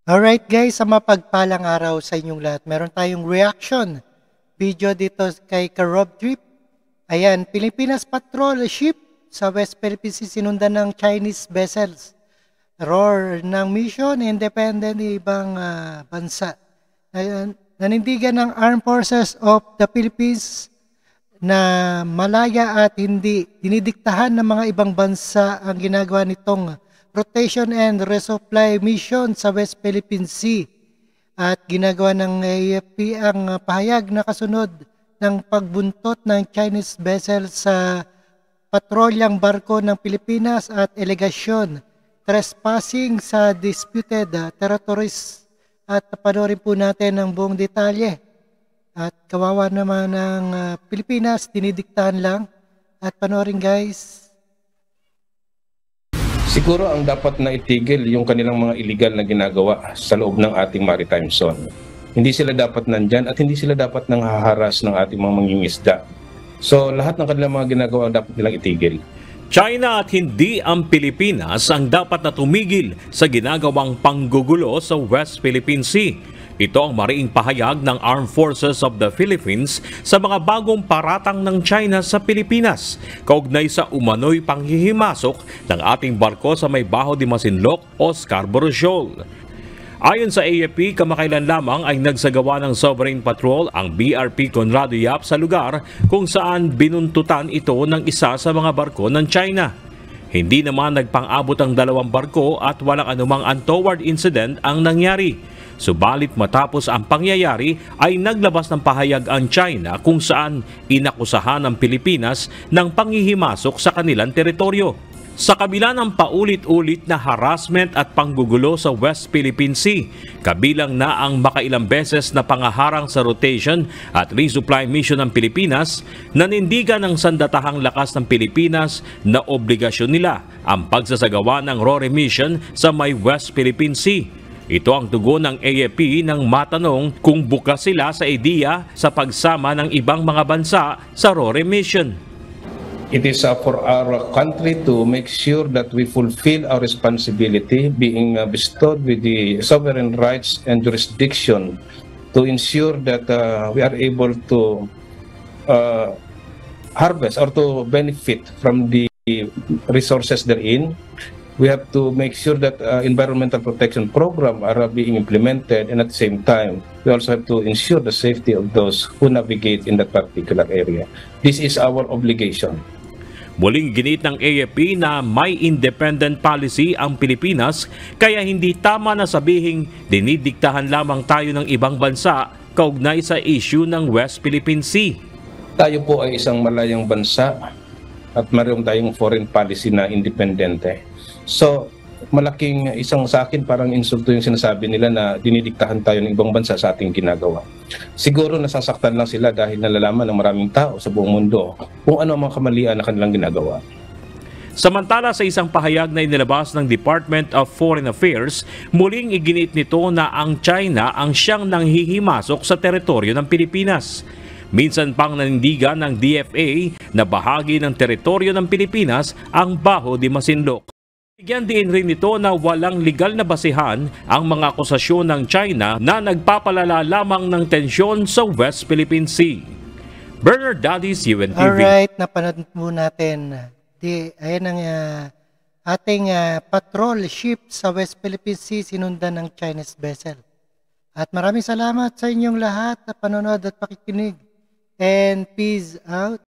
Alright guys, sa mapagpalang araw sa inyong lahat. Meron tayong reaction video dito kay Karob Trip. Ayan, Pilipinas Patrol Ship sa West Philippine Sea sinundan ng Chinese vessels. Roar ng mission, independent ibang bansa. Ayan, nanindigan ng Armed Forces of the Philippines na malaya at hindi dinidiktahan ng mga ibang bansa ang ginagawa nitong rotation and resupply mission sa West Philippine Sea at ginagawa ng AFP ang pahayag na kasunod ng pagbuntot ng Chinese vessel sa patrolyang barko ng Pilipinas at alegasyon trespassing sa disputed territories. At panoorin po natin ang buong detalye. At kawawa naman ng Pilipinas, dinidiktahan lang. At panoorin guys. Siguro ang dapat na itigil yung kanilang mga illegal na ginagawa sa loob ng ating maritime zone. Hindi sila dapat nandyan at hindi sila dapat nang haharas ng ating mga mangingisda. So lahat ng kanilang mga ginagawa dapat nilang itigil. China at hindi ang Pilipinas ang dapat na tumigil sa ginagawang panggugulo sa West Philippine Sea. Ito ang mariing pahayag ng Armed Forces of the Philippines sa mga bagong paratang ng China sa Pilipinas, kaugnay sa umano'y panghihimasok ng ating barko sa may Baho de Masinloc o Scarborough Shoal. Ayon sa AFP, kamakailan lamang ay nagsagawa ng sovereign patrol ang BRP Conrado Yap sa lugar kung saan binuntutan ito ng isa sa mga barko ng China. Hindi naman nagpang-abot ang dalawang barko at walang anumang untoward incident ang nangyari. Subalit matapos ang pangyayari ay naglabas ng pahayag ang China kung saan inakusahan ng Pilipinas ng panghihimasok sa kanilang teritoryo. Sa kabila ng paulit-ulit na harassment at panggugulo sa West Philippine Sea, kabilang na ang makailang beses na pangaharang sa rotation at resupply mission ng Pilipinas, nanindigan ng sandatahang lakas ng Pilipinas na obligasyon nila ang pagsasagawa ng RORE mission sa may West Philippine Sea. Ito ang tugon ng AFP nang matanong kung bukas sila sa ideya sa pagsama ng ibang mga bansa sa RORE mission. It is for our country to make sure that we fulfill our responsibility being bestowed with the sovereign rights and jurisdiction to ensure that we are able to harvest or to benefit from the resources therein. We have to make sure that environmental protection program are being implemented, and at the same time, we also have to ensure the safety of those who navigate in that particular area. This is our obligation. Muling ginit ng AFP na may independent policy ang Pilipinas kaya hindi tama na sabihing dinidiktahan lamang tayo ng ibang bansa kaugnay sa issue ng West Philippine Sea. Tayo po ay isang malayang bansa at mayroon tayong foreign policy na independente. So, malaking isang sa akin parang insulto yung sinasabi nila na dinidiktahan tayo ng ibang bansa sa ating ginagawa. Siguro nasasaktan lang sila dahil nalalaman ng maraming tao sa buong mundo kung ano ang mga kamalian na kanilang ginagawa. Samantala sa isang pahayag na inilabas ng Department of Foreign Affairs, muling iginit nito na ang China ang siyang nanghihimasok sa teritoryo ng Pilipinas. Minsan pang nanindigan ng DFA na bahagi ng teritoryo ng Pilipinas ang Baho de Masinloc. Bigyan din rin ito na walang legal na basihan ang mga akusasyon ng China na nagpapalala lamang ng tensyon sa West Philippine Sea. Bernard Dadis, UNTV. Alright, napanood po natin. Ayan ang ating patrol ship sa West Philippine Sea sinundan ng Chinese vessel. At maraming salamat sa inyong lahat na panonood at pakikinig. And peace out.